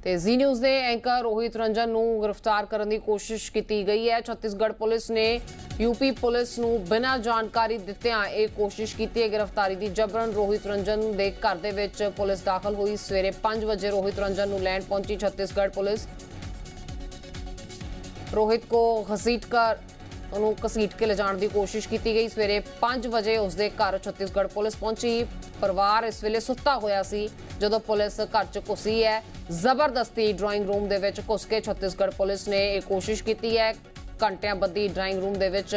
ਤੇ जी न्यूज़ ਦੇ ਐਂਕਰ ਰੋਹਿਤ ਰੰਜਨ ਨੂੰ ਗ੍ਰਿਫਤਾਰ ਕਰਨ ਦੀ ਕੋਸ਼ਿਸ਼ ਕੀਤੀ ਗਈ ਹੈ। ਛੱਤੀਸਗੜ੍ਹ ਪੁਲਿਸ ਨੇ यूपी पुलिस ਨੂੰ ਬਿਨਾਂ ਜਾਣਕਾਰੀ ਦਿੱਤਿਆਂ ਇਹ ਕੋਸ਼ਿਸ਼ ਕੀਤੀ ਹੈ ਗ੍ਰਿਫਤਾਰੀ ਦੀ। ਜਬਰਨ ਰੋਹਿਤ ਰੰਜਨ ਦੇ ਘਰ ਦੇ ਵਿੱਚ ਪੁਲਿਸ ਦਾਖਲ ਹੋਈ। ਸਵੇਰੇ 5 ਵਜੇ ਰੋਹਿਤ ਰੰਜਨ ਨੂੰ ਲੈਣ ਪਹੁੰਚੀ ਛੱਤੀਸਗੜ੍ਹ ਪੁਲਿਸ। रोहित को घसीट के ले जाने की कोशिश की गई। सवेरे 5 बजे उसके घर छत्तीसगढ़ पुलिस पहुंची। परिवार इस वेले सुत्ता होया सी जदों पुलिस घर च घुसी है। जबरदस्ती ड्राइंग रूम दे विच घुस के छत्तीसगढ़ पुलिस ने यह कोशिश की है। घंटियां बद्धी ड्राइंग रूम दे विच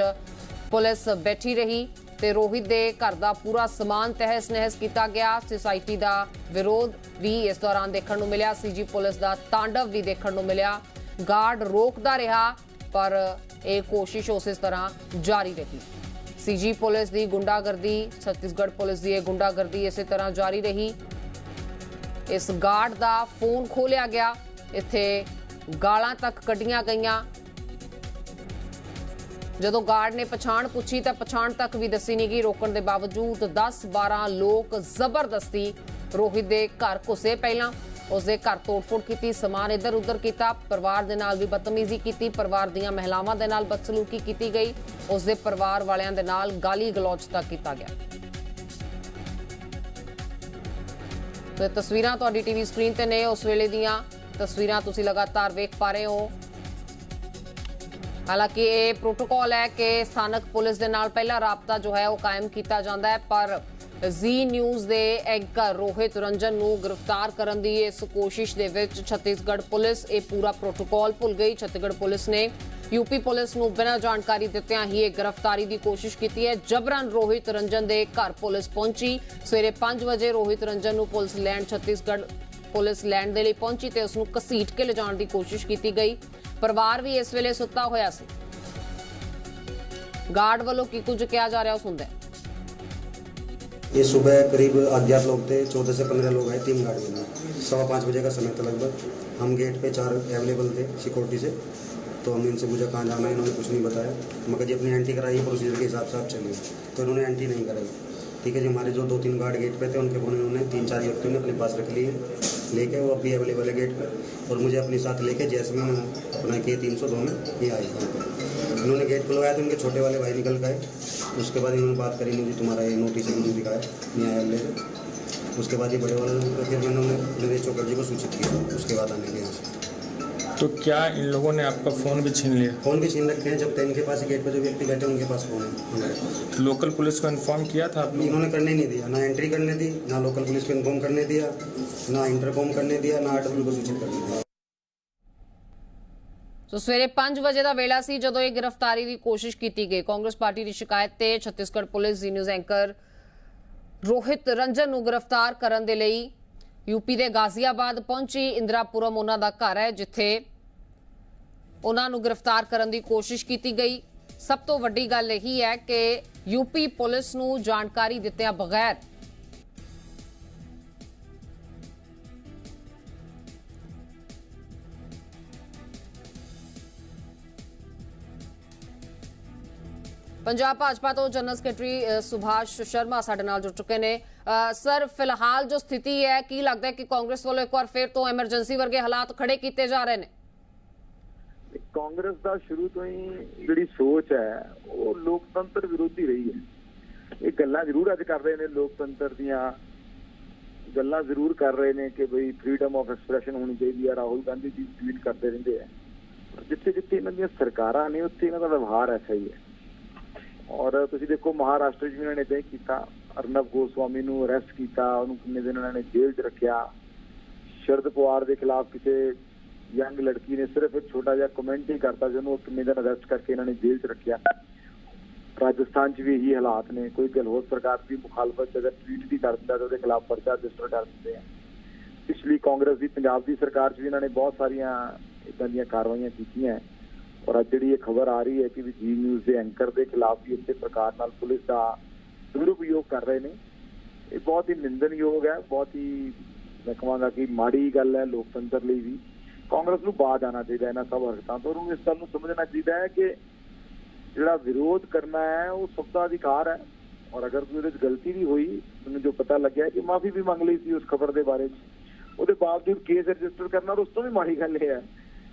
पुलिस बैठी रही ते रोहित दे घर दा पूरा समान तहस नहस किया गया। सोसाइटी का विरोध भी इस दौरान देखने को मिला। सीजी पुलिस का तांडव भी देखने को मिला। गार्ड रोकता रहा पर यह कोशिश उस तरह जारी रही। सीजी पुलिस की गुंडागर्दी छत्तीसगढ़ पुलिस की गुंडागर्दी इस तरह जारी रही। इस गार्ड का फोन खोलिया गया, इत्थे गालां तक कढ़ियां गईयां। जदों गार्ड ने पछाण पूछी तो पछाण तक भी दसी नहीं गई। रोकण के बावजूद 10-12 लोग जबरदस्ती रोहित के घर घुसे। पहला उसके घर तोड़फोड़ की, समान इधर उधर किया। परिवार के नाल भी बदतमीजी की। परिवार दीयां महिलावां दे नाल बदसलूकी की गई। उसके परिवार वालियां दे नाल गाली गलौज तक किया गया। तो तस्वीरां तुहाडी टीवी स्क्रीन ते ने उस वेले दीयां तस्वीरां तुसीं लगातार वेख पा रहे हो। हालांकि ये प्रोटोकॉल है कि स्थानक पुलिस के नाल पहला राबता जो है वो कायम किया जाता है, पर जी न्यूज़ के एंकर रोहित रंजन ਨੂੰ गिरफ्तार करने की इस कोशिश ਦੇ ਵਿੱਚ छत्तीसगढ़ पुलिस ये पूरा प्रोटोकॉल भुल गई। छत्तीसगढ़ पुलिस ने यूपी पुलिस ਨੂੰ बिना जानकारी दित्तिਆਂ ही ये गिरफ्तारी की कोशिश की है। जबरन रोहित रंजन के घर पुलिस पहुंची। सवेरे 5 बजे रोहित रंजन ਨੂੰ police land Chhattisgarh police land के लिए पहुंची तो उसਨੂੰ घसीट के ले जाने की कोशिश की गई। परिवार भी इस वेले सुत्ता होया सी। गार्ड वालों की कुछ कहा जा रहा सुनते हैं। ये सुबह करीब अज्ञात लोग थे, 14 से 15 लोग आए 3 गाड़ियों में। 5:15 बजे का समय था लगभग। हम गेट पे 4 अवेलेबल थे सिक्योरिटी से, तो हमने इनसे पूछा कहाँ जाना है, इन्होंने कुछ नहीं बताया। मगर जी अपनी एंट्री कराई प्रोसीजर के हिसाब से आप चलिए, तो इन्होंने एंट्री नहीं कराई। ठीक है जी, हमारे जो 2-3 गार्ड गेट पे थे उनके फोन इन्होंने 3-4 व्यक्तियों ने अपने पास रख लिए लेके, वो अभी अवेलेबल है गेट पर। और मुझे अपने साथ लेके जैसमिन अपना के 302 में ये आए। इन्होंने गेट खुलवाया तो उनके छोटे वाले भाई निकल गए। उसके बाद इन्होंने बात करी, मुझे तुम्हारा ये नोटिस इन्होंने दिखाया न्यायालय से। उसके बाद ये बड़े वाले फिर मैंने उन्हें नरेश चौकर्जी को सूचित किया। उसके बाद आने के यहाँ से। तो क्या इन लोगों ने आपका फ़ोन भी छीन लिया? फ़ोन भी छीन रखे हैं। जब तक इनके पास गेट पर जो व्यक्ति बैठे उनके पास फ़ोन है। लोकल पुलिस को इन्फॉर्म किया था आप लोग? इन्होंने करने नहीं दिया, ना एंट्री करने दी, ना लोकल पुलिस को इन्फॉर्म करने दिया, ना इंटरकॉम करने दिया, ना RW को सूचित करने दिया। तो सवेरे 5 बजे का वेला सी जदों ये गिरफ्तारी की कोशिश की गई। कांग्रेस पार्टी की शिकायत ते छत्तीसगढ़ पुलिस जी न्यूज़ एंकर रोहित रंजन को गिरफ्तार करने के लिए यूपी के गाजियाबाद पहुंची। इंदिरापुरम उन्हां दा घर है जिथे उन्होंने गिरफ्तार करने की कोशिश की गई। सब तो वड्डी गल यही है कि यूपी पुलिस को जानकारी दित्तिया बगैर पंजाब भाजपा तो जनरल सैकटरी सुभाष शर्मा साडे नाल जुड़ चुके हैं। सर, फिलहाल जो स्थिति है की लगता है कि कांग्रेस वालों एक बार फिर तो एमरजेंसी वर्गे हालात खड़े किए जा रहे हैं? कांग्रेस का शुरू तो ही जी सोच है वो लोकतंत्र विरोधी रही है। ये गल्लां जरूर अज कर रहे हैं, लोकतंत्र दियां गल्लां जरूर कर रहे हैं कि भाई फ्रीडम ऑफ एक्सप्रैशन होनी चाहिए है। राहुल गांधी जी ट्वीट करते रहते हैं, जिथे जिथे इन्हां दियां सरकारां ने उत्थे इन्हां दा व्यवहार ऐसा ही है। और तुसीं देखो महाराष्ट्र भी इन्होंने इदां ही कीता। अर्नब गोस्वामी नूं अरेस्ट किया, उन्होंने किन्ने दिन उन्होंने जेल च रखिया। शरद पवार के खिलाफ किसी यंग लड़की ने सिर्फ एक छोटा जिहा कमेंट ही करता जो किन्ने दिन अरेस्ट करके इन्होंने जेल च रखिया। राजस्थान च भी यही हालात ने। कोई गहलोत सरकार की मुखालफत अगर ट्वीट भी कर दिंदा तो उसके खिलाफ पर्चा रजिस्टर कर दिंदे हैं। पिछली कांग्रेस की पंजाब की सरकार च भी इन्होंने बहुत सारिया इदां दीयां कार्रवाइयां कीतियां हैं। और अज जी खबर आ रही है कि जी न्यूज़ के एंकर के खिलाफ भी इस प्रकार नाल पुलिस का दुरुपयोग कर रहे हैं। ये बहुत ही निंदनयोग है, बहुत ही मैं कहूँगा कि माड़ी गल है लोकतंत्र लिए भी। कांग्रेस को बाज आना चाहिए इन्होंने सब हरकतों तो। उन्होंने इस गल को समझना चाहिए है कि जो विरोध करना है वो सबका अधिकार है। और अगर कोई गलती भी हुई, उन्हें जो पता लगे कि माफ़ी भी मंग ली थी उस खबर के बारे ਉਹਦੇ ਬਾਵਜੂਦ ਕੇਸ ਰਜਿਸਟਰ ਕਰਨਾ ਔਰ ਉਸ ਤੋਂ ਵੀ ਮਾੜੀ ਗੱਲ ਇਹ ਹੈ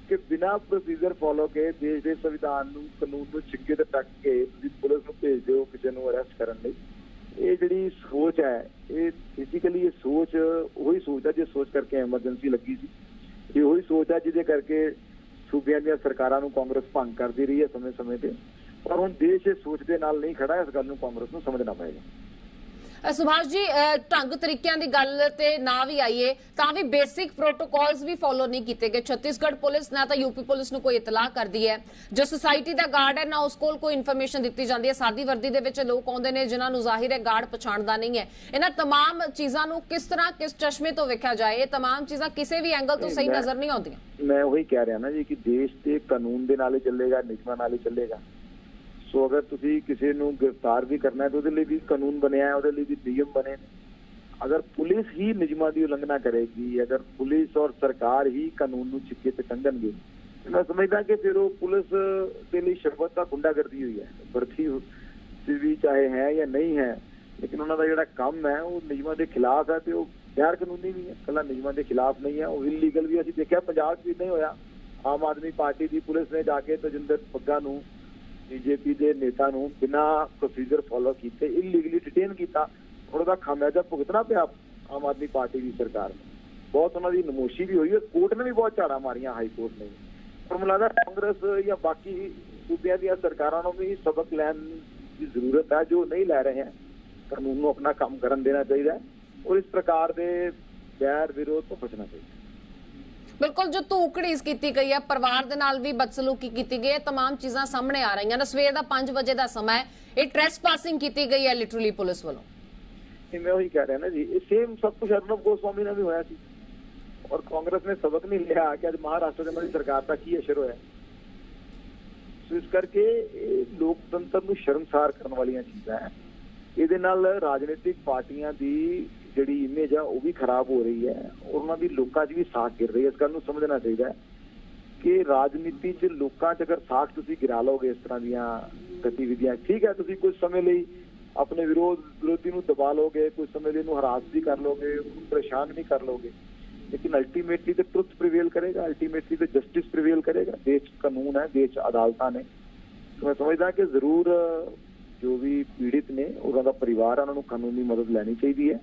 ਕਿ ਬਿਨਾਂ ਪ੍ਰੋਸੀਜਰ ਫੋਲੋ ਕੇ ਦੇਸ਼ ਦੇ ਸੰਵਿਧਾਨ ਨੂੰ ਕਾਨੂੰਨ ਨੂੰ ਛਿੱਕੇ ਤੇ ਟੱਕ ਕੇ ਤੁਸੀਂ ਪੁਲਿਸ ਨੂੰ ਭੇਜਦੇ ਹੋ ਕਿਸੇ ਨੂੰ ਅਰੈਸਟ ਕਰਨ ਲਈ। ਇਹ ਜਿਹੜੀ ਸੋਚ ਹੈ ਇਹ ਫਿਜ਼ੀਕਲੀ ਇਹ ਸੋਚ ਉਹੀ ਸੋਚ ਹੈ ਜਿਸ ਸੋਚ ਕਰਕੇ ਐਮਰਜੈਂਸੀ ਲੱਗੀ ਸੀ। ਇਹ ਉਹੀ ਸੋਚ ਹੈ ਜਿਹਦੇ ਕਰਕੇ ਸੂਬਿਆਂ ਦੀਆਂ ਸਰਕਾਰਾਂ ਨੂੰ ਕਾਂਗਰਸ ਭੰਗ ਕਰਦੀ ਰਹੀ ਹੈ ਸਮੇਂ-ਸਮੇਂ ਤੇ। ਪਰ ਹੁਣ ਦੇਸ਼ ਇਸ ਸੋਚ ਦੇ ਨਾਲ ਨਹੀਂ ਖੜਾ, ਇਸ ਗੱਲ ਨੂੰ ਕਾਂਗਰਸ ਨੂੰ ਸਮਝਣਾ ਪਏਗਾ। ਸੁਭਾਸ਼ ਜੀ, ਢੰਗ ਤਰੀਕਿਆਂ ਦੀ ਗੱਲ ਤੇ ਨਾ ਵੀ ਆਈਏ ਤਾਂ ਵੀ ਬੇਸਿਕ ਪ੍ਰੋਟੋਕਾਲਸ ਵੀ ਫੋਲੋ ਨਹੀਂ ਕੀਤੇ ਗਏ। ਛੱਤੀਸਗੜ੍ਹ ਪੁਲਿਸ ਨਾ ਤਾਂ ਯੂਪੀ ਪੁਲਿਸ ਨੂੰ ਕੋਈ ਇਤਲਾਹ ਕਰਦੀ ਹੈ, ਜੋ ਸੁਸਾਇਟੀ ਦਾ ਗਾਰਡ ਹੈ ਨਾ ਉਸ ਕੋਲ ਕੋਈ ਇਨਫੋਰਮੇਸ਼ਨ ਦਿੱਤੀ ਜਾਂਦੀ ਹੈ। ਸਾਦੀ ਵਰਦੀ ਦੇ ਵਿੱਚ ਲੋਕ ਆਉਂਦੇ ਨੇ ਜਿਨ੍ਹਾਂ ਨੂੰ ਜ਼ਾਹਿਰ ਹੈ ਗਾਰਡ ਪਛਾਣਦਾ ਨਹੀਂ ਹੈ। ਇਹਨਾਂ ਤਮਾਮ ਚੀਜ਼ਾਂ ਨੂੰ ਕਿਸ ਤਰ੍ਹਾਂ ਕਿਸ ਚਸ਼ਮੇ ਤੋਂ ਵੇਖਿਆ ਜਾਏ, ਇਹ ਤਮਾਮ ਚੀਜ਼ਾਂ ਕਿਸੇ ਵੀ ਐਂਗਲ ਤੋਂ ਸਹੀ ਨਜ਼ਰ ਨਹੀਂ ਆਉਂਦੀਆਂ। ਮੈਂ ਉਹੀ ਕਹਿ ਰਿਹਾ ਨਾ ਜੀ ਕਿ ਦੇਸ਼ ਤੇ ਕਾਨੂੰਨ ਦੇ ਨਾਲ ਹੀ ਚੱਲੇਗਾ, ਨਿਯਮਾਂ ਨਾਲ ਹੀ ਚੱਲੇਗਾ। ਸੋ ਅਗਰ ਤੁਸੀਂ ਕਿਸੇ ਨੂੰ ਗ੍ਰਿਫਤਾਰ ਵੀ ਕਰਨਾ ਹੈ ਤਾਂ ਉਹਦੇ ਲਈ ਵੀ ਕਾਨੂੰਨ ਬਣਿਆ ਹੈ, ਉਹਦੇ ਲਈ ਵੀ ਨਿਯਮ ਬਣੇ ਨੇ। ਅਗਰ ਪੁਲਿਸ ਹੀ ਨਿਯਮਾਂ ਦੀ ਉਲੰਘਣਾ ਕਰੇਗੀ, ਅਗਰ ਪੁਲਿਸ ਔਰ ਸਰਕਾਰ ਹੀ ਕਾਨੂੰਨ ਨੂੰ ਛਿੱਕੇ ਤੇ ਟੰਗਣਗੇ, ਮੈਂ ਸਮਝਦਾ ਕਿ ਫਿਰ ਉਹ ਪੁਲਿਸ ਦੇ ਲਈ ਸ਼ਰਬਤ ਦਾ ਗੁੰਡਾਗਰਦੀ ਹੋਈ ਹੈ। ਵਰਤੀ ਵੀ ਚਾਹੇ ਹੈ ਜਾਂ ਨਹੀਂ ਹੈ, ਲੇਕਿਨ ਉਹਨਾਂ ਦਾ ਜਿਹੜਾ ਕੰਮ ਹੈ ਉਹ ਨਿਯਮਾਂ ਦੇ ਖਿਲਾਫ ਹੈ ਤੇ ਉਹ ਗੈਰ ਕਾਨੂੰਨੀ ਵੀ ਹੈ, ਕੱਲਾ ਨਿਯਮਾਂ ਦੇ ਖਿਲਾਫ ਨਹੀਂ ਹੈ, ਉਹ ਇਲੀਗਲ ਵੀ। ਅਸੀਂ ਦੇਖਿਆ ਪੰਜਾਬ 'ਚ ਵੀ ਨਹੀਂ ਹੋਇਆ। ਆਮ ਆਦਮੀ ਪਾਰਟੀ ਦੀ ਪੁਲਿਸ ਨੇ ਜਾ ਕੇ ਤਜਿੰਦਰ ਪੱਗਾ ਨੂੰ, ਬੀਜੇਪੀ ਦੇ ਨੇਤਾ ਨੂੰ ਬਿਨਾਂ ਪ੍ਰੋਸੀਜਰ ਫੋਲੋ ਕੀਤੇ ਇਲੀਗਲੀ ਡਿਟੇਨ ਕੀਤਾ। ਉਹਦਾ ਖਾਮਿਆਜ਼ਾ ਭੁਗਤਣਾ ਪਿਆ ਆਮ ਆਦਮੀ ਪਾਰਟੀ ਦੀ ਸਰਕਾਰ ਨੂੰ। ਬਹੁਤ ਉਹਨਾਂ ਦੀ ਨਮੋਸ਼ੀ ਵੀ ਹੋਈ ਹੈ, ਕੋਰਟ ਨੇ ਵੀ ਬਹੁਤ ਝਾੜਾਂ ਮਾਰੀਆਂ, ਹਾਈ ਕੋਰਟ ਨੇ। ਪਰ ਮੈਨੂੰ ਲੱਗਦਾ ਕਾਂਗਰਸ ਜਾਂ ਬਾਕੀ ਸੂਬਿਆਂ ਦੀਆਂ ਸਰਕਾਰਾਂ ਨੂੰ ਵੀ ਸਬਕ ਲੈਣ ਦੀ ਜ਼ਰੂਰਤ ਹੈ, ਜੋ ਨਹੀਂ ਲੈ ਰਹੇ ਹੈ। ਕਾਨੂੰਨ ਨੂੰ ਆਪਣਾ ਕੰਮ ਕਰਨ ਦੇਣਾ ਚਾਹੀਦਾ ਹੈ ਔਰ ਇਸ ਪ੍ਰਕਾਰ ਦੇ ਗੈਰ ਵਿਰੋਧ ਤੋਂ ਬਚਣਾ ਚਾਹੀਦਾ। ਬਿਲਕੁਲ, ਜੋ ਧੂਕੜੀਸ ਕੀਤੀ ਗਈ ਹੈ, ਪਰਿਵਾਰ ਦੇ ਨਾਲ ਵੀ ਬਦਸਲੂਕੀ ਕੀਤੀ ਗਈ ਹੈ, ਤਮਾਮ ਚੀਜ਼ਾਂ ਸਾਹਮਣੇ ਆ ਰਹੀਆਂ ਨੇ। ਸਵੇਰ ਦਾ 5 ਵਜੇ ਦਾ ਸਮਾਂ ਹੈ, ਇਹ ਟ੍ਰੈਸਪਾਸਿੰਗ ਕੀਤੀ ਗਈ ਹੈ ਲਿਟਰਲੀ ਪੁਲਿਸ ਵੱਲੋਂ। ਮੈਂ ਉਹੀ ਕਹਿ ਰਿਹਾ ਨਾ ਜੀ, ਇਹ ਸੇਮ ਸਭ ਕੁਝ ਅਰਨਬ ਗੋਸਵਾਮੀ ਨਾਲ ਵੀ ਹੋਇਆ ਸੀ ਔਰ ਕਾਂਗਰਸ ਨੇ ਸਬਕ ਨਹੀਂ ਲਿਆ ਕਿ ਅੱਜ ਮਹਾਰਾਸ਼ਟਰ ਦੇ ਸਰਕਾਰ ਦਾ ਕੀ ਅਸਰ ਹੋਇਆ। ਸੋ ਇਸ ਕਰਕੇ ਇਹ ਲੋਕਤੰਤਰ ਨੂੰ ਸ਼ਰਮਸਾਰ ਕਰਨ ਵਾਲੀਆਂ ਚੀਜ਼ਾਂ ਹੈ। ਇਹਦੇ ਨਾਲ ਰਾਜਨੀਤਿਕ ਪਾਰਟੀਆਂ ਦੀ ਜਿਹੜੀ ਇਮੇਜ ਆ ਉਹ ਵੀ ਖਰਾਬ ਹੋ ਰਹੀ ਹੈ ਔਰ ਉਹਨਾਂ ਦੀ ਲੋਕਾਂ 'ਚ ਵੀ ਸਾਖ ਗਿਰ ਰਹੀ ਹੈ। ਇਸ ਗੱਲ ਨੂੰ ਸਮਝਣਾ ਚਾਹੀਦਾ ਹੈ ਕਿ ਰਾਜਨੀਤੀ 'ਚ ਲੋਕਾਂ 'ਚ ਅਗਰ ਸਾਖ ਤੁਸੀਂ ਗਿਰਾ ਲਓਗੇ ਇਸ ਤਰ੍ਹਾਂ ਦੀਆਂ ਗਤੀਵਿਧੀਆਂ, ਠੀਕ ਹੈ, ਤੁਸੀਂ ਕੁਝ ਸਮੇਂ ਲਈ ਆਪਣੇ ਵਿਰੋਧੀ ਨੂੰ ਦਬਾ ਲੋਗੇ, ਕੁਝ ਸਮੇਂ ਲਈ ਇਹਨੂੰ ਹਰਾਸ ਵੀ ਕਰ ਲੋਗੇ, ਉਹਨੂੰ ਪਰੇਸ਼ਾਨ ਵੀ ਕਰ ਲੋਗੇ, ਲੇਕਿਨ ਅਲਟੀਮੇਟਲੀ ਤੇ ਟਰੁਥ ਪ੍ਰੀਵੇਲ ਕਰੇਗਾ, ਅਲਟੀਮੇਟਲੀ ਤੇ ਜਸਟਿਸ ਪ੍ਰੀਵੇਲ ਕਰੇਗਾ। ਦੇਸ਼ 'ਚ ਕਾਨੂੰਨ ਹੈ, ਦੇਸ਼ 'ਚ ਅਦਾਲਤਾਂ ਨੇ। ਮੈਂ ਸਮਝਦਾ ਕਿ ਜ਼ਰੂਰ ਜੋ ਵੀ ਪੀੜਿਤ ਨੇ ਉਹਨਾਂ ਦਾ ਪਰਿਵਾਰ, ਉਹਨਾਂ ਨੂੰ ਕਾਨੂੰਨੀ ਮਦਦ ਲੈਣੀ ਚਾਹੀਦੀ ਹੈ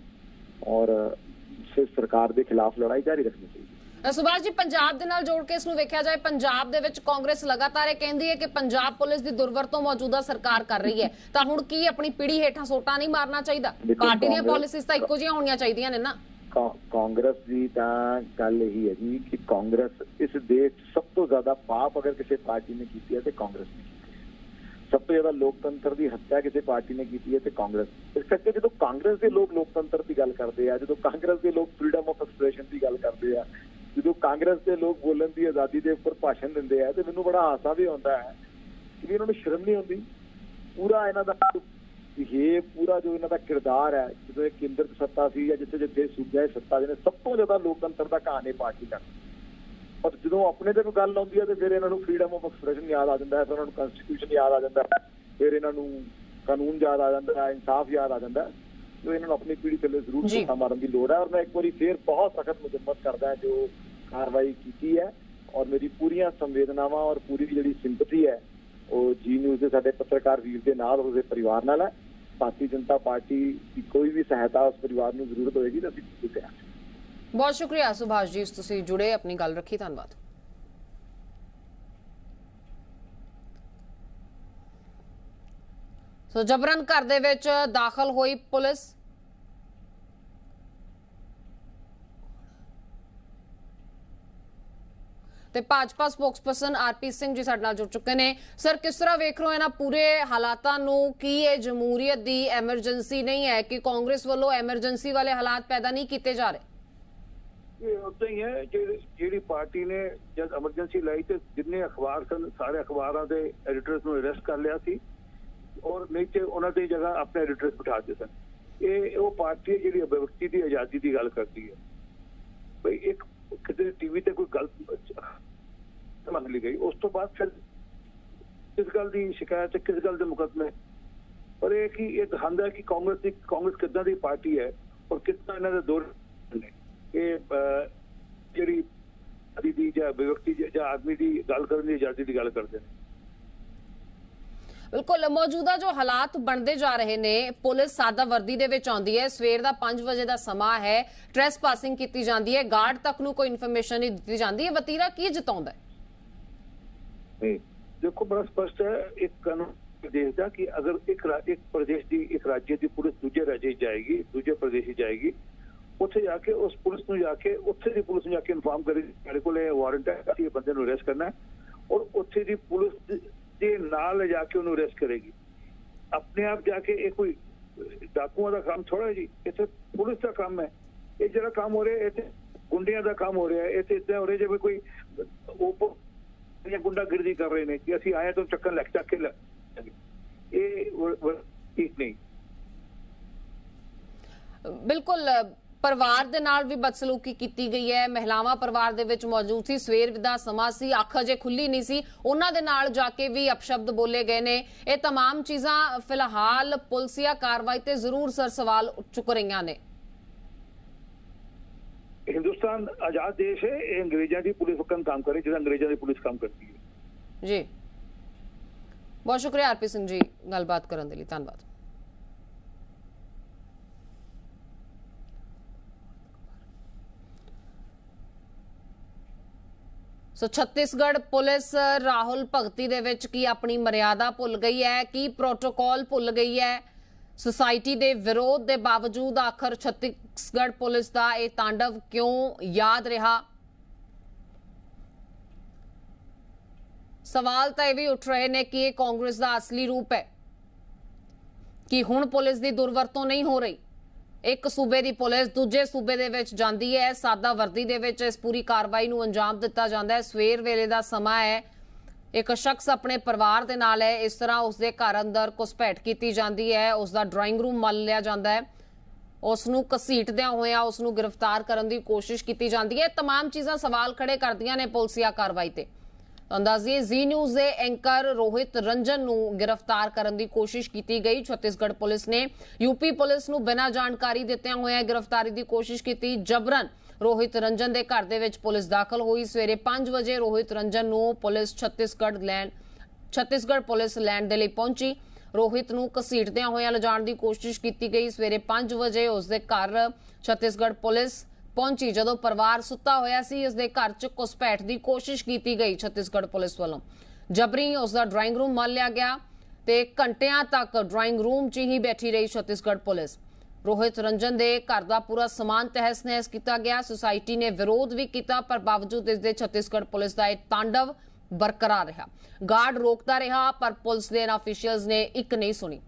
ਔਰ ਸਰਕਾਰ ਦੇ ਖਿਲਾਫ ਲੜਾਈ ਜਾਰੀ ਰੱਖਣੀ ਚਾਹੀਦੀ ਹੈ। ਸੁਭਾਸ਼ ਜੀ, ਪੰਜਾਬ ਦੇ ਨਾਲ ਜੋੜ ਕੇ ਇਸ ਨੂੰ ਵੇਖਿਆ ਜਾਏ, ਪੰਜਾਬ ਦੇ ਵਿੱਚ ਕਾਂਗਰਸ ਲਗਾਤਾਰ ਇਹ ਕਹਿੰਦੀ ਹੈ ਕਿ ਪੰਜਾਬ ਪੁਲਿਸ ਦੀ ਦੁਰਵਰਤੋਂ ਮੌਜੂਦਾ ਸਰਕਾਰ ਕਰ ਰਹੀ ਹੈ, ਤਾਂ ਹੁਣ ਕੀ ਆਪਣੀ ਪੀੜੀ ਹੇਠਾਂ ਸੋਟਾ ਨਹੀਂ ਮਾਰਨਾ ਚਾਹੀਦਾ? ਪਾਰਟੀ ਦੀਆਂ ਪਾਲਿਸੀਜ਼ ਤਾਂ ਇੱਕੋ ਜਿਹੀਆਂ ਹੋਣੀਆਂ ਚਾਹੀਦੀਆਂ ਨੇ ਨਾ। ਕਾਂਗਰਸ ਦੀ ਤਾਂ ਗੱਲ ਇਹੀ ਹੈ ਜੀ ਕਿ ਕਾਂਗਰਸ ਇਸ ਦੇਸ਼ ਸਭ ਤੋਂ ਜ਼ਿਆਦਾ ਪਾਪ ਅਗਰ ਕਿਸੇ ਪਾਰਟੀ ਨੇ ਕੀਤੀ ਹੈ ਤੇ ਕਾਂਗਰਸ ਨੇ ਕੀਤੀ ਹੈ। ਸਭ ਤੋਂ ਜ਼ਿਆਦਾ ਲੋਕਤੰਤਰ ਦੀ ਹੱਤਿਆ ਕਿਸੇ ਪਾਰਟੀ ਨੇ ਕੀਤੀ ਹੈ ਤੇ ਕਾਂਗਰਸ। ਇਸ ਕਰਕੇ ਜਦੋਂ ਕਾਂਗਰਸ ਦੇ ਲੋਕ ਲੋਕਤੰਤਰ ਦੀ ਗੱਲ ਕਰਦੇ ਆ, ਜਦੋਂ ਕਾਂਗਰਸ ਦੇ ਲੋਕ ਫਰੀडम ਆਫ ਐਕਸਪ੍ਰੈਸ਼ਨ ਦੀ ਗੱਲ ਕਰਦੇ ਆ, ਜਦੋਂ ਕਾਂਗਰਸ ਦੇ ਲੋਕ ਬੋਲਣ ਦੀ ਆਜ਼ਾਦੀ ਦੇ ਉੱਪਰ ਭਾਸ਼ਣ ਦਿੰਦੇ ਆ, ਤੇ ਮੈਨੂੰ ਬੜਾ ਹਾਸਾ ਵੀ ਆਉਂਦਾ ਹੈ ਕਿ ਇਹਨਾਂ ਨੂੰ ਸ਼ਰਮ ਨਹੀਂ ਆਉਂਦੀ। ਪੂਰਾ ਇਹਨਾਂ ਦਾ ਬਿਹੇਵ, ਪੂਰਾ ਜੋ ਇਹਨਾਂ ਦਾ ਕਿਰਦਾਰ ਹੈ, ਜਦੋਂ ਇਹ ਕੇਂਦਰ 'ਚ ਸੱਤਾ ਸੀ ਜਾਂ ਜਿੱਥੇ ਸੂਬਿਆਂ 'ਚ ਸੱਤਾ ਜਿਹਨੇ ਸਭ ਤੋਂ ਜ਼ਿਆਦਾ ਲੋਕਤੰਤਰ ਦਾ ਘਾਣ ਇਹ ਪਾਰਟੀ ਕਰਦੀ। ਪਰ ਜਦੋਂ ਆਪਣੇ ਤੇ ਕੋਈ ਗੱਲ ਆਉਂਦੀ ਹੈ ਤੇ ਫਿਰ ਇਹਨਾਂ ਨੂੰ ਫਰੀडम ਆਫ ਐਕਸਪ੍ਰੈਸ਼ਨ ਯਾਦ ਆ ਜਾਂਦਾ ਹੈ, ਫਿਰ ਉਹਨਾਂ ਨੂੰ ਕਨਸਟੀਟਿਊਸ਼ਨ ਯਾਦ ਆ ਜਾਂਦਾ ਹੈ, ਫਿਰ ਇਹਨਾਂ ਨੂੰ ਕਾਨੂੰਨ ਯਾਦ ਆ ਜਾਂਦਾ ਹੈ, ਇਨਸਾਫ ਯਾਦ ਆ ਜਾਂਦਾ ਹੈ। ਜੋ ਇਹਨਾਂ ਨੂੰ ਆਪਣੀ ਪੀੜ੍ਹੀ ਥੱਲੇ ਜ਼ਰੂਰ ਸੋਟਾ ਮਾਰਨ ਦੀ ਲੋੜ ਹੈ ਔਰ ਮੈਂ ਇੱਕ ਵਾਰੀ ਫਿਰ ਬਹੁਤ ਸਖਤ ਮੁਜ਼ੰਮਤ ਕਰਦਾ ਜੋ ਕਾਰਵਾਈ ਕੀਤੀ ਹੈ ਔਰ ਮੇਰੀ ਪੂਰੀਆਂ ਸੰਵੇਦਨਾਵਾਂ ਔਰ ਪੂਰੀ ਜਿਹੜੀ ਸਿੰਪਥੀ ਹੈ ਉਹ ਜੀ ਨਿਊਜ਼ ਦੇ ਸਾਡੇ ਪੱਤਰਕਾਰ ਵੀਰ ਦੇ ਨਾਲ, ਉਹਦੇ ਪਰਿਵਾਰ ਨਾਲ ਹੈ। ਭਾਰਤੀ ਜਨਤਾ ਪਾਰਟੀ ਦੀ ਕੋਈ ਵੀ ਸਹਾਇਤਾ ਉਸ ਪਰਿਵਾਰ ਨੂੰ ਜ਼ਰੂਰਤ ਹੋਏਗੀ ਤਾਂ ਅਸੀਂ ਦਿੱਤੇ ਹਾਂ। ਬਹੁਤ ਸ਼ੁਕਰੀਆ ਸੁਭਾਸ਼ ਜੀ, ਤੁਸੀਂ ਜੁੜੇ, ਆਪਣੀ ਗੱਲ ਰੱਖੀ, ਧੰਨਵਾਦ। ਸੋ ਜਬਰਨ ਘਰ ਦੇ ਵਿੱਚ ਦਾਖਲ ਹੋਈ ਪੁਲਿਸ, ਤੇ ਭਾਜਪਾ ਸਪੋਕਸਪਰਸਨ ਆਰਪੀ ਸਿੰਘ ਜੀ ਸਾਡੇ ਨਾਲ ਜੁੜ ਚੁੱਕੇ ਨੇ। ਸਰ, ਕਿਸ ਤਰ੍ਹਾਂ ਵੇਖ ਰਹੇ ਹੋ ਇਹਨਾਂ ਪੂਰੇ ਹਾਲਾਤਾਂ ਨੂੰ? ਕੀ ਇਹ ਜਮਹੂਰੀਅਤ ਦੀ ਐਮਰਜੈਂਸੀ ਨਹੀਂ ਹੈ ਕਿ ਕਾਂਗਰਸ ਵੱਲੋਂ ਐਮਰਜੈਂਸੀ ਵਾਲੇ ਹਾਲਾਤ ਪੈਦਾ ਨਹੀਂ ਕੀਤੇ ਜਾ ਰਹੇ? ਇਹ ਉਦਾਂ ਹੀ ਹੈ ਜਿਹੜੀ ਪਾਰਟੀ ਨੇ ਜਦ ਐਮਰਜੈਂਸੀ ਲਾਈ ਤੇ ਜਿੰਨੇ ਅਖਬਾਰ ਸਨ ਸਾਰੇ ਅਖਬਾਰਾਂ ਦੇ ਐਡੀਟਰਸ ਨੂੰ ਅਰੈਸਟ ਕਰ ਲਿਆ ਸੀ ਔਰ ਨਹੀਂ ਤੇ ਉਹਨਾਂ ਦੀ ਜਗ੍ਹਾ ਆਪਣੇ ਐਡੀਟਰਸ ਬਿਠਾ ਦਿੱਤੇ ਸਨ। ਇਹ ਉਹ ਪਾਰਟੀ ਜਿਹੜੀ ਅਭਿਵਿਅਕਤੀ ਦੀ ਆਜ਼ਾਦੀ ਦੀ ਗੱਲ ਕਰਦੀ ਹੈ। ਬਈ ਇੱਕ ਕਿਤੇ ਟੀਵੀ ਤੇ ਕੋਈ ਗੱਲ ਮੰਨ ਲਈ ਗਈ, ਉਸ ਤੋਂ ਬਾਅਦ ਫਿਰ ਕਿਸ ਗੱਲ ਦੀ ਸ਼ਿਕਾਇਤ, ਕਿਸ ਗੱਲ ਦੇ ਮੁਕੱਦਮੇ। ਪਰ ਇਹ ਦਿਖਾਉਂਦਾ ਹੈ ਕਿ ਕਾਂਗਰਸ ਕਿੱਦਾਂ ਦੀ ਪਾਰਟੀ ਹੈ ਔਰ ਕਿੱਦਾਂ ਇਹਨਾਂ ਦੇ ਦੌਰ ਨੇ। ਇਹ ਜਿਹੜੀ ਆਦਮੀ ਦੀ ਜਾਂ ਵਿਅਕਤੀ ਜਾਂ ਆਦਮੀ ਦੀ ਗੱਲ ਕਰਨ ਦੀ ਆਜ਼ਾਦੀ ਦੀ ਗੱਲ ਕਰਦੇ ਨੇ। ਬਿਲਕੁਲ ਮੌਜੂਦਾ ਜੋ ਹਾਲਾਤ ਬਣਦੇ ਜਾ ਰਹੇ ਨੇ, ਪੁਲਿਸ ਸਾਦਾ ਵਰਦੀ ਦੇ ਵਿੱਚ ਆਉਂਦੀ ਹੈ, ਸਵੇਰ ਦਾ 5 ਵਜੇ ਦਾ ਸਮਾਂ ਹੈ, ਟ੍ਰੈਸ ਪਾਸਿੰਗ ਕੀਤੀ ਜਾਂਦੀ ਹੈ, ਗਾਰਡ ਤੱਕ ਨੂੰ ਕੋਈ ਇਨਫੋਰਮੇਸ਼ਨ ਨਹੀਂ ਦਿੱਤੀ ਜਾਂਦੀ ਹੈ। ਵਤੀਰਾ ਕੀ ਜਿਤਾਉਂਦਾ ਹੈ? ਨਹੀਂ, ਦੇਖੋ ਬੜਾ ਸਪਸ਼ਟ ਹੈ ਇੱਕ ਕਾਨੂੰਨ ਦੇਸ਼ ਦਾ ਕਿ ਅਗਰ ਇੱਕ ਪ੍ਰਦੇਸ਼ ਦੀ ਇੱਕ ਰਾਜ ਦੀ ਪੁਲਿਸ ਦੂਜੇ ਰਾਜ ਜਾਏਗੀ, ਦੂਜੇ ਪ੍ਰਦੇਸ਼ ਜਾਏਗੀ, ਉੱਥੇ ਜਾ ਕੇ ਉਸ ਪੁਲਿਸ ਨੂੰ ਜਾ ਕੇ ਉੱਥੇ ਦੀ ਪੁਲਿਸ ਨੂੰ ਜਾ ਕੇ ਇਨਫਾਰਮ ਕਰੇਗੀ ਸਾਡੇ ਕੋਲ ਇਹ ਵਾਰੰਟ ਹੈ, ਅਸੀਂ ਇਹ ਬੰਦੇ ਨੂੰ ਅਰੈਸਟ ਕਰਨਾ ਹੈ, ਔਰ ਉੱਥੇ ਦੀ ਪੁਲਿਸ ਦੇ ਨਾਲ ਜਾ ਕੇ ਉਹਨੂੰ ਅਰੈਸਟ ਕਰੇਗੀ। ਆਪਣੇ ਆਪ ਜਾ ਕੇ ਇਹ ਕੋਈ ਡਾਕੂਆਂ ਦਾ ਕੰਮ ਥੋੜਾ ਹੈ ਜੀ, ਇੱਥੇ ਪੁਲਿਸ ਦਾ ਕੰਮ ਹੈ। ਇਹ ਜਿਹੜਾ ਕੰਮ ਹੋ ਰਿਹਾ ਇੱਥੇ ਗੁੰਡਿਆਂ ਦਾ ਕੰਮ ਹੋ ਰਿਹਾ, ਇੱਥੇ ਇਦਾਂ ਹੋ ਰਿਹਾ ਜਿਵੇਂ ਕੋਈ ਗੁੰਡਾਗਰਦੀ ਕਰ ਰਹੇ ਨੇ ਕਿ ਅਸੀਂ ਆਏ ਤਾਂ ਚੱਕਰ ਲੈ ਚੱਕ ਕੇ ਇਹ ਠੀਕ ਨਹੀਂ। ਬਿਲਕੁਲ ਪਰਿਵਾਰ ਦੇ ਨਾਲ ਵੀ ਬਦਸਲੂਕੀ ਕੀਤੀ ਗਈ ਹੈ। ਮਹਿਲਾਵਾਂ ਪਰਿਵਾਰ ਦੇ ਵਿੱਚ ਮੌਜੂਦ ਸੀ, ਸਵੇਰ ਦਾ ਸਮਾਂ ਸੀ, ਅੱਖ ਅਜੇ ਖੁੱਲੀ ਨਹੀਂ ਸੀ, ਉਹਨਾਂ ਦੇ ਨਾਲ ਜਾ ਕੇ ਵੀ ਅਪਸ਼ਬਦ ਬੋਲੇ ਗਏ ਨੇ। ਇਹ तमाम ਚੀਜ਼ਾਂ ਫਿਲਹਾਲ ਪੁਲਿਸੀਆ ਕਾਰਵਾਈ ਤੇ ਜ਼ਰੂਰ ਸਰ ਸਵਾਲ ਚੁੱਕ ਰਹੀਆਂ ਨੇ। हिंदुस्तान आजाद देश है, ये अंग्रेजा की पुलिस वकन काम करे जिस अंग्रेजा की पुलिस काम करती है जी। बहुत शुक्रिया आरपी सिंह जी गलबात करने के लिए, धन्यवाद। सो छत्तीसगढ़ पुलिस राहुल भगती दे विच की अपनी मर्यादा भुल गई है, की प्रोटोकॉल भुल गई है। सोसाइटी के विरोध के बावजूद आखिर छत्तीसगढ़ पुलिस का यह तांडव क्यों याद रहा? सवाल तो यह भी उठ रहे हैं कि यह कांग्रेस का असली रूप है कि हुण पुलिस की दुरवरतों नहीं हो रही। एक सूबे की पुलिस दूजे सूबे दे विच जांदी है, सादा वर्दी दे विच इस पूरी कार्रवाई नूं अंजाम दिता जांदा है। सवेर वेले दा समा है, एक शख्स अपने परिवार के नाल है, इस तरह उसके घर अंदर घुसपैठ की जाती है, उसका ड्राइंग रूम मल लिया जाता है, उसनूं घसीटद्या होया उसनूं गिरफ्तार करने की कोशिश की जाती है। तमाम चीज़ां सवाल खड़े करदियां ने पुलिसिया कार्रवाई ते। अंदाजे जी न्यूज़ के एंकर रोहित रंजन नूं गिरफ्तार करने की कोशिश की गई। छत्तीसगढ़ पुलिस ने यूपी पुलिस नूं बिना जानकारी दित्तियां होया गिरफ्तारी की कोशिश की। जबरन रोहित रंजन के घर दे पुलिस दाखिल हुई। सवेरे 5 बजे रोहित रंजन नूं पुलिस छत्तीसगढ़ पुलिस लैंड दे लई पहुंची। रोहित नूं घसीटद्या होया लिजाण की कोशिश की गई। सवेरे 5 बजे उसके घर छत्तीसगढ़ पुलिस पहुंची। जदों परिवार सुत्ता होया सी, उसके घर च घुसपैठ की कोशिश की गई छत्तीसगढ़ पुलिस वालों। जबरी उसका ड्राइंग रूम मल लिया गया ते घंटियां तक ड्राइंग रूम च ही बैठी रही छत्तीसगढ़ पुलिस। रोहित रंजन के घर का पूरा समान तहस नहस किया गया। सोसाइटी ने विरोध भी किया, पर बावजूद इसके छत्तीसगढ़ पुलिस का यह तांडव बरकरार रहा। गार्ड रोकता रहा, पर पुलिस के ऑफिशियल्स ने एक नहीं सुनी।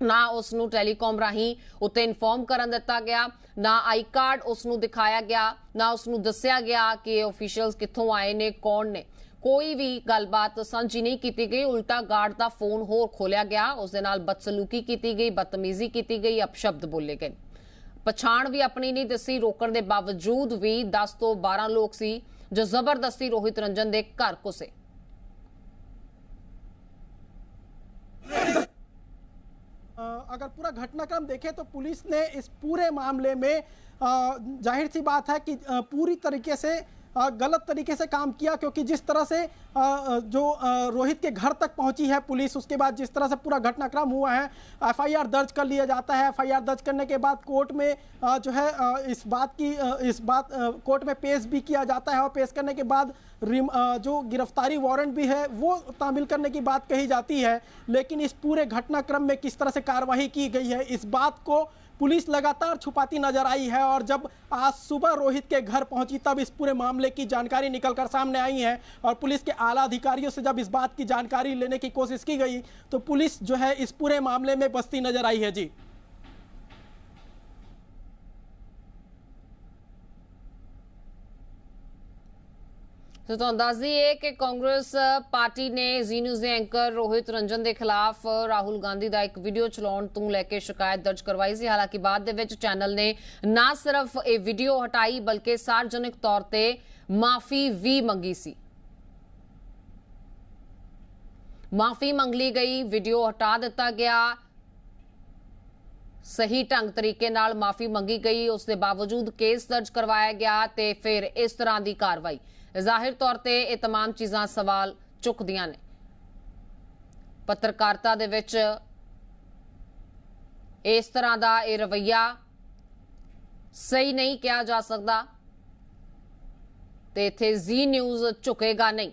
ना उसनूं टैलीकॉम राही उत्ते इनफॉर्म करन दिता गया, ना आई कार्ड उसनूं दिखाया गया, ना उसनूं दस्सिया गया कि ऑफिशियल्स कित्थों आए ने, कौन ने। कोई भी गलबात साझी नहीं की गई। उल्टा गार्ड का फोन होर खोलिया गया, उसदे नाल बदसलूकी की गई, बदतमीजी की गई, अपशब्द बोले गए। पछाण भी अपनी नहीं दसी, रोकण के बावजूद भी 10 तो 12 लोग सी जो जबरदस्ती रोहित रंजन के घर घुसे। अगर पूरा घटनाक्रम देखें तो पुलिस ने इस पूरे मामले में जाहिर सी बात है कि पूरी तरीके से गलत तरीके से काम किया, क्योंकि जिस तरह से जो रोहित के घर तक पहुंची है पुलिस, उसके बाद जिस तरह से पूरा घटनाक्रम हुआ है, एफआईआर दर्ज कर लिया जाता है। एफआईआर दर्ज करने के बाद कोर्ट में जो है इस बात कोर्ट में पेश भी किया जाता है, और पेश करने के बाद जो गिरफ्तारी वारंट भी है वो तामील करने की बात कही जाती है। लेकिन इस पूरे घटनाक्रम में किस तरह से कार्रवाई की गई है, इस बात को पुलिस लगातार छुपाती नजर आई है। और जब आज सुबह रोहित के घर पहुंची, तब इस पूरे मामले की जानकारी निकलकर सामने आई है, और पुलिस के आला अधिकारियों से जब इस बात की जानकारी लेने की कोशिश की गई तो पुलिस जो है इस पूरे मामले में बसती नजर आई है। जी तो अंदाज है कि कांग्रेस पार्टी ने जी न्यूज़ के एंकर रोहित रंजन के खिलाफ राहुल गांधी का एक वीडियो चलाने तो लैके शिकायत दर्ज करवाई सी। हालांकि बाद दे विच चैनल ने ना सिर्फ ये वीडियो हटाई बल्कि सार्वजनिक तौर पर माफी भी मंगी सी। माफी मंग ली गई, वीडियो हटा दिता गया। सही ढंग तरीके नाल माफी मंगी गई, उसके बावजूद केस दर्ज करवाया गया ते फिर इस तरह की कार्रवाई। जाहिर तौर पर यह तमाम चीज़ां सवाल चुकदियां ने। पत्रकारिता दे विच इस तरह का यह रवैया सही नहीं कहा जा सकता ते इत्थे जी न्यूज़ झुकेगा नहीं।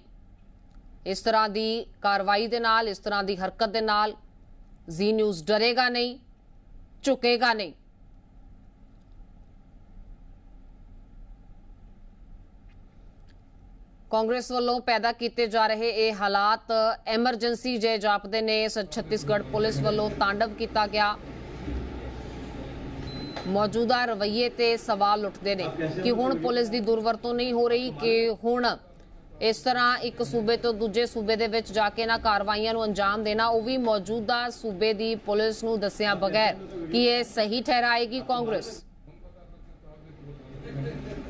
इस तरह की कार्रवाई दे नाल, इस तरह की हरकत दे नाल जी न्यूज़ डरेगा नहीं, झुकेगा नहीं। कांग्रेस वालों पैदा किए जा रहे ये हालात एमरजेंसी जे जापदे ने। छत्तीसगढ़ पुलिस वालों तांडव किया गया। मौजूदा रवैये ते सवाल उठते ने कि हुण पुलिस की दुरवरतों नहीं हो रही, कि हुण इस तरह एक सूबे तो दूजे सूबे दे विच जाके ना कार्रवाइयां नूं अंजाम देना, वो भी मौजूदा सूबे की पुलिस नूं दस्सिया बगैर कि यह सही ठहराएगी कांग्रेस।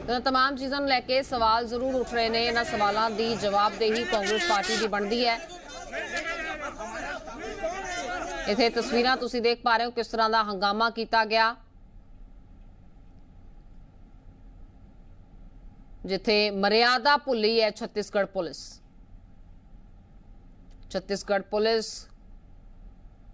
तो तमाम चीज़ों को लैके सवाल जरूर उठ रहे हैं। इन्हां सवालों की जवाबदेही कांग्रेस पार्टी की बनती है। इत्थे तस्वीरां तुसीं देख पा रहे हो किस तरह का हंगामा किया गया, जिथे मर्यादा भुली है छत्तीसगढ़ पुलिस। छत्तीसगढ़ पुलिस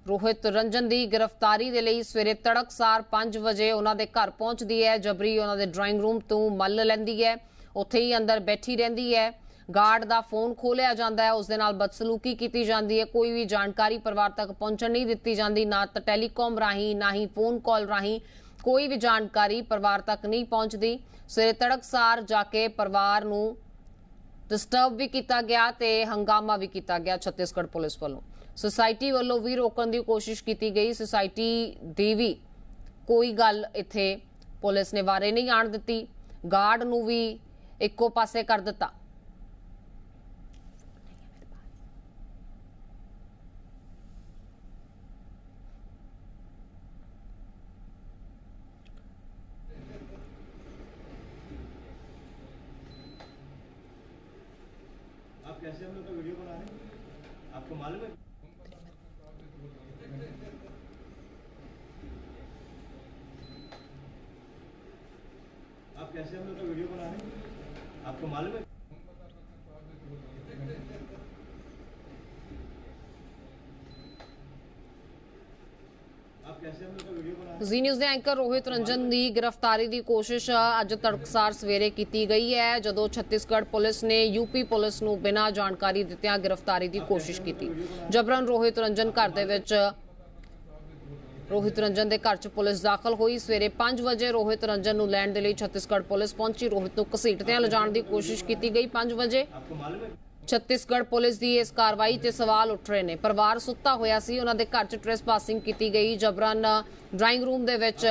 रोहित रंजन की गिरफ्तारी के लिए सवेरे तड़कसार 5 बजे उन्होंने घर पहुंचती है। जबरी उन्होंने ड्राइंग रूम तो मल लैंदी है, उत्थे ही अंदर बैठी रहिंदी है। गार्ड का फोन खोलिया जाता है, उस दे नाल बदसलूकी की जाती है। कोई भी जानकारी परिवार तक पहुंचण नहीं दी जाती, ना तो टैलीकॉम राही ना ही फोन कॉल राही कोई भी जानकारी परिवार तक नहीं पहुंचती। सवेरे तड़कसार जाके परिवार नूं डिस्टर्ब भी किया गया ते हंगामा भी किया गया छत्तीसगढ़ पुलिस वालों। सोसाइटी वालों भी रोकने की कोशिश की गई। सोसाइटी दी भी कोई गल इत्थे पुलिस ने वारे नहीं आण दित्ती। गार्ड नूं भी इक्को पासे कर दिता। आप कैसे हम लोग का वीडियो बना रहे हैं, आपको मालूम है? आप कैसे हम लोग का वीडियो बना रहे हैं, आपको मालूम है? आप कैसे हम लोग का वीडियो बना रहे हैं? जी न्यूज़ के एंकर रोहित रंजन की गिरफ्तारी की कोशिश अज तड़कसार सवेरे की गई है, जदों छत्तीसगढ़ पुलिस ने यूपी पुलिस नूं बिना जानकारी दित्तियां गिरफ्तारी की कोशिश की। जबरन रोहित रंजन घर दे विच रोहित रंजन के घर च पुलिस दाखिल हुई। सवेरे 5 बजे रोहित रंजन नूं लैण दे लई छत्तीसगढ़ पुलिस पहुंची। रोहित नूं घसीटदिआं लिजाण की कोशिश की गई 5 बजे। आपको मालूम है? छत्तीसगढ़ पुलिस की इस कार्रवाई से सवाल उठ रहे हैं। परिवार सुत्ता होया सी, उन्होंने घर च ट्रेसपासिंग की गई। जबरन ड्राइंग रूम दे विच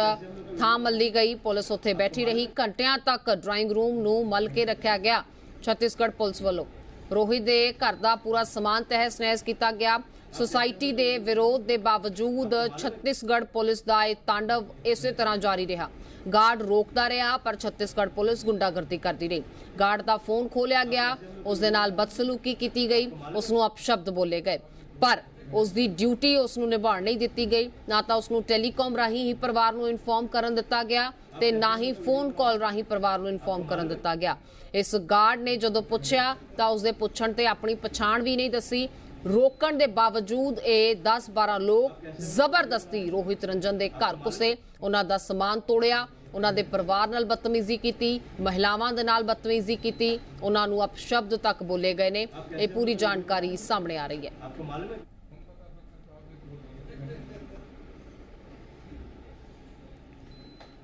थां मल्ली गई, पुलिस उत्थे बैठी रही। घंटियां तक ड्राइंग रूम नूं मल के रखा गया छत्तीसगढ़ पुलिस वालों। रोहित के घर का पूरा समान तहस नहस किया गया। सोसाइटी के विरोध के बावजूद छत्तीसगढ़ पुलिस का यह तांडव इस तरह जारी रहा। गार्ड रोकता रहा पर छत्तीसगढ़ पुलिस गुंडागर्दी करती रही। गार्ड का फोन खोलिया गया, उस दे नाल बदसलूकी की गई, उसनूं अपशब्द बोले गए, पर उसकी ड्यूटी उसनूं निभाण नहीं दी गई। ना तो उसनूं टैलीकॉम राही ही परिवार नूं इनफॉर्म करन दिता गया ते ना ही फोन कॉल राही परिवार नूं इनफॉर्म करन दिता गया। इस गार्ड ने जदों पुछया तां उसदे पुछण ते अपनी पछाण भी नहीं दसी। रोकण दे बावजूद ये 10-12 लोग जबरदस्ती रोहित रंजन के घर घुसे, उन्हां दा समान तोड़िया, उन्हां दे परिवार नाल बदतमीजी की, महिलावां दे नाल बदतमीजी की, उन्हां नूं अपशब्द तक बोले गए ने। ये पूरी जानकारी सामने आ रही है। आपको मालूम है?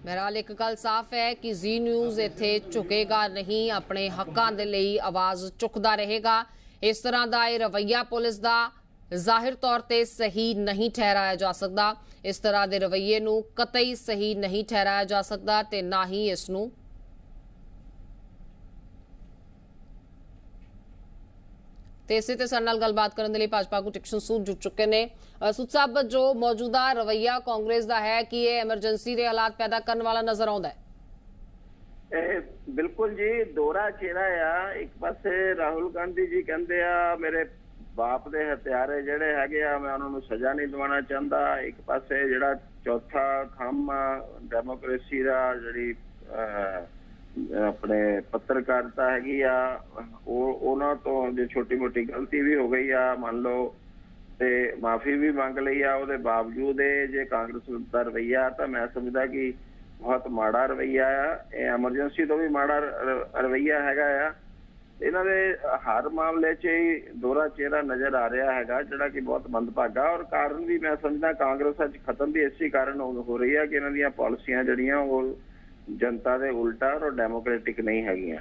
बहरहाल एक गल साफ है कि जी न्यूज़ इत्थे झुकेगा नहीं, अपने हकों के लिए आवाज़ चुकता रहेगा। इस तरह का यह रवैया पुलिस का जाहिर तौर पर सही नहीं ठहराया जा सकता। इस तरह के रवैये नूं कतई सही नहीं ठहराया जा सकता ते ना ही इसनूं ते इसे ते साडे नाल गलबात करने के लिए भाजपा को टिक्शन सूद जुड़ चुके हैं। सूद साहब, जो मौजूदा रवैया कांग्रेस का है कि ये एमरजेंसी के हालात पैदा करने वाला नजर आता है? बिल्कुल जी, दोहरा चेहरा आ। एक पासे राहुल गांधी जी कहते आ मेरे ਬਾਪ ਦੇ ਹਥਿਆਰੇ ਜਿਹੜੇ ਹੈਗੇ ਆ, ਮੈਂ ਉਹਨਾਂ ਨੂੰ ਸਜ਼ਾ ਨਹੀਂ ਦਿਵਾਉਣਾ ਚਾਹੁੰਦਾ। ਇੱਕ ਪਾਸੇ ਜਿਹੜਾ ਚੌਥਾ ਖੰਭ ਡੈਮੋਕ੍ਰੇਸੀ ਦਾ, ਜਿਹੜੀ ਆਪਣੇ ਪੱਤਰਕਾਰਿਤਾ ਹੈਗੀ ਆ, ਉਹ ਉਹਨਾਂ ਤੋਂ ਜੇ ਛੋਟੀ ਮੋਟੀ ਗਲਤੀ ਵੀ ਹੋ ਗਈ ਆ ਮੰਨ ਲਓ ਤੇ ਮਾਫੀ ਵੀ ਮੰਗ ਲਈ ਆ, ਉਹਦੇ ਬਾਵਜੂਦ ਇਹ ਜੇ ਕਾਂਗਰਸ ਦਾ ਰਵੱਈਆ ਤਾਂ ਮੈਂ ਸਮਝਦਾ ਕਿ ਬਹੁਤ ਮਾੜਾ ਰਵੱਈਆ ਆ। ਇਹ ਐਮਰਜੈਂਸੀ ਤੋਂ ਵੀ ਮਾੜਾ ਰਵੱਈਆ ਹੈਗਾ ਆ। ਇਹਨਾਂ ਦੇ ਹਰ ਮਾਮਲੇ 'ਚ ਹੀ ਦੋਹਰਾ ਚਿਹਰਾ ਨਜ਼ਰ ਆ ਰਿਹਾ ਹੈਗਾ, ਜਿਹੜਾ ਕਿ ਬਹੁਤ ਮੰਦਭਾਗਾ। ਔਰ ਕਾਰਨ ਵੀ ਮੈਂ ਸਮਝਦਾ ਕਾਂਗਰਸ ਅੱਜ ਖਤਮ ਵੀ ਇਸੇ ਕਾਰਨ ਹੋ ਰਹੀ ਹੈ ਕਿ ਇਹਨਾਂ ਦੀਆਂ ਪਾਲਿਸੀਆਂ ਜਿਹੜੀਆਂ ਉਹ ਜਨਤਾ ਦੇ ਉਲਟਾ ਔਰ ਡੈਮੋਕ੍ਰੈਟਿਕ ਨਹੀਂ ਹੈਗੀਆਂ।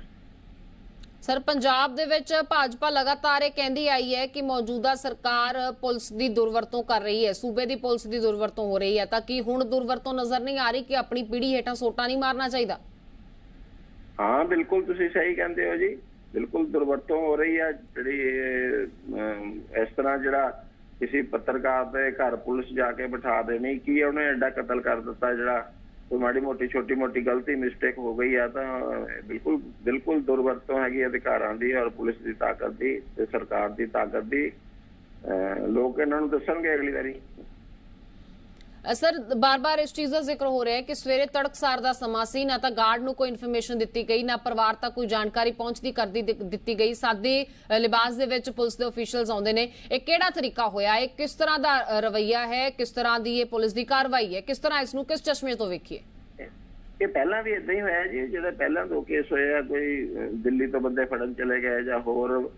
ਸਰ, ਪੰਜਾਬ ਦੇ ਵਿੱਚ ਭਾਜਪਾ ਲਗਾਤਾਰ ਇਹ ਕਹਿੰਦੀ ਆਈ ਹੈ ਕਿ ਮੌਜੂਦਾ ਸਰਕਾਰ ਪੁਲਿਸ ਦੀ ਦੁਰਵਰਤੋਂ ਕਰ ਰਹੀ ਹੈ, ਸੂਬੇ ਦੀ ਪੁਲਿਸ ਦੀ ਦੁਰਵਰਤੋਂ ਹੋ ਰਹੀ ਹੈ, ਤਾਂ ਕੀ ਹੁਣ ਦੁਰਵਰਤੋਂ ਨਜ਼ਰ ਨਹੀਂ ਆ ਰਹੀ ਕਿ ਆਪਣੀ ਪੀੜ੍ਹੀ ਹੇਠਾਂ ਸੋਟਾ ਨਹੀਂ ਮਾਰਨਾ ਚਾਹੀਦਾ? ਹਾਂ ਬਿਲਕੁਲ, ਤੁਸੀਂ ਸਹੀ ਕਹਿੰਦੇ ਹੋ ਜੀ। ਬਿਲਕੁਲ ਦੁਰਵਰਤੋਂ ਹੋ ਰਹੀ ਹੈ। ਜਿਹੜੀ ਇਸ ਤਰ੍ਹਾਂ ਜਿਹੜਾ ਕਿਸੇ ਪੱਤਰਕਾਰ ਦੇ ਘਰ ਪੁਲਿਸ ਜਾ ਕੇ ਬਿਠਾ ਦੇਣੀ, ਕੀ ਉਹਨੇ ਐਡਾ ਕਤਲ ਕਰ ਦਿੱਤਾ, ਜਿਹੜਾ ਕੋਈ ਮਾੜੀ ਮੋਟੀ ਛੋਟੀ ਮੋਟੀ ਗਲਤੀ ਮਿਸਟੇਕ ਹੋ ਗਈ ਆ, ਤਾਂ ਬਿਲਕੁਲ ਬਿਲਕੁਲ ਦੁਰਵਰਤੋਂ ਹੈਗੀ ਅਧਿਕਾਰਾਂ ਦੀ ਔਰ ਪੁਲਿਸ ਦੀ ਤਾਕਤ ਦੀ ਤੇ ਸਰਕਾਰ ਦੀ ਤਾਕਤ ਦੀ। ਲੋਕ ਇਹਨਾਂ ਨੂੰ ਦੱਸਣਗੇ ਅਗਲੀ ਵਾਰੀ। ਸਰ, ਬਾਰ-ਬਾਰ ਇਸ ਚੀਜ਼ ਦਾ ਜ਼ਿਕਰ ਹੋ ਰਿਹਾ ਹੈ ਕਿ ਸਵੇਰੇ ਤੜਕਸਾਰ ਦਾ ਸਮਾਂ ਸੀ, ਨਾ ਤਾਂ ਗਾਰਡ ਨੂੰ ਕੋਈ ਇਨਫੋਰਮੇਸ਼ਨ ਦਿੱਤੀ ਗਈ, ਨਾ ਪਰਿਵਾਰ ਤੱਕ ਕੋਈ ਜਾਣਕਾਰੀ ਪਹੁੰਚਦੀ ਕਰਦੀ ਦਿੱਤੀ ਗਈ। ਸਾਦੇ ਲਿਬਾਸ ਦੇ ਵਿੱਚ ਪੁਲਿਸ ਦੇ ਅਫੀਸ਼ੀਅਲਸ ਆਉਂਦੇ ਨੇ। ਇਹ ਕਿਹੜਾ ਤਰੀਕਾ ਹੋਇਆ? ਇਹ ਕਿਸ ਤਰ੍ਹਾਂ ਦਾ ਰਵੱਈਆ ਹੈ? ਕਿਸ ਤਰ੍ਹਾਂ ਦੀ ਇਹ ਪੁਲਿਸ ਦੀ ਕਾਰਵਾਈ ਹੈ? ਕਿਸ ਤਰ੍ਹਾਂ ਇਸ ਨੂੰ ਕਿਸ ਚਸ਼ਮੇ ਤੋਂ ਵੇਖੀਏ? ਇਹ ਪਹਿਲਾਂ ਵੀ ਇਦਾਂ ਹੀ ਹੋਇਆ ਜੀ। ਜਿਹੜੇ ਪਹਿਲਾਂ 2 ਕੇਸ ਹੋਏ ਆ, ਕੋਈ ਦਿੱਲੀ ਤੋਂ ਬੰਦੇ ਫੜਨ ਚਲੇ ਗਏ ਜਾਂ ਹੋਰ,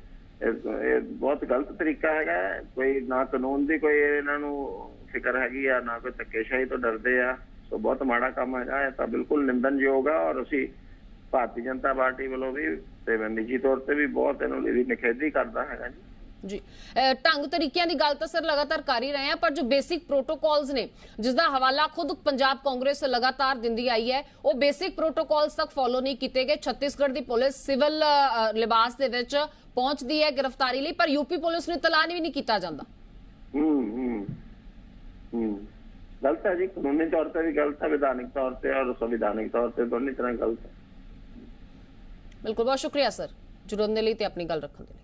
ਇਹ ਬਹੁਤ ਗਲਤ ਤਰੀਕਾ ਹੈਗਾ। ਕੋਈ ਨਾ ਕਾਨੂੰਨ ਦੀ ਕੋਈ ਇਹਨਾਂ ਨੂੰ ਫਿਕਰ ਹੈਗੀ ਆ, ਨਾ ਕੋਈ ਧੱਕੇਸ਼ਾਹੀ ਤੋਂ ਡਰਦੇ ਆ। ਸੋ ਬਹੁਤ ਮਾੜਾ ਕੰਮ ਹੈਗਾ। ਇਹ ਤਾਂ ਬਿਲਕੁਲ ਨਿੰਦਣਯੋਗ ਆ ਔਰ ਅਸੀਂ ਭਾਰਤੀ ਜਨਤਾ ਪਾਰਟੀ ਵੱਲੋਂ ਵੀ ਤੇ ਮੈਂ ਨਿੱਜੀ ਤੌਰ ਤੇ ਵੀ ਬਹੁਤ ਇਹਨੂੰ ਦੀ ਨਿਖੇਧੀ ਕਰਦਾ ਹੈਗਾ ਜੀ। ਢੰਗ ਤਰੀਕਿਆਂ ਦੀ ਗੱਲ ਤਾਂ ਸਰ ਲਗਾਤਾਰ ਕਰ ਹੀ ਰਹੇ ਆ, ਪਰ ਜੋ ਬੇਸਿਕ ਪ੍ਰੋਟੋਕਾਲਸ ਨੇ, ਜਿਸ ਦਾ ਹਵਾਲਾ ਖੁਦ ਪੰਜਾਬ ਕਾਂਗਰਸ ਲਗਾਤਾਰ ਦਿੰਦੀ ਆਈ ਹੈ, ਉਹ ਬੇਸਿਕ ਪ੍ਰੋਟੋਕਾਲਸ ਤੱਕ ਫੋਲੋ ਨਹੀਂ ਕੀਤੇ ਗਏ। ਛੱਤੀਸਗੜ੍ਹ ਦੀ ਪੁਲਿਸ ਸਿਵਲ ਲਿਬਾਸ ਦੇ ਵਿੱਚ ਪਹੁੰਚਦੀ ਹੈ ਗ੍ਰਿਫਤਾਰੀ ਲਈ, ਪਰ ਯੂਪੀ ਪੁਲਿਸ ਨੂੰ ਇਤਲਾਹ ਵੀ ਨਹੀਂ ਕੀਤਾ ਜਾਂਦਾ। ਗਲਤ ਹੈ ਜੀ, ਕਾਨੂੰਨੀ ਤੌਰ ਤੇ ਵੀ ਗਲਤ ਹੈ, ਵਿਧਾਨਿਕ ਤੌਰ ਤੇ ਔਰ ਸੰਵਿਧਾਨਿਕ ਤੌਰ ਤੇ ਦੋਨੋਂ ਤਰ੍ਹਾਂ ਗਲਤ ਹੈ। ਬਿਲਕੁਲ, ਬਹੁਤ ਸ਼ੁਕਰੀਆ ਸਰ ਜੁੜਨ ਦੇ ਲਈ ਤੇ ਆਪਣੀ ਗੱਲ ਰੱਖਣ ਦੇ ਲਈ।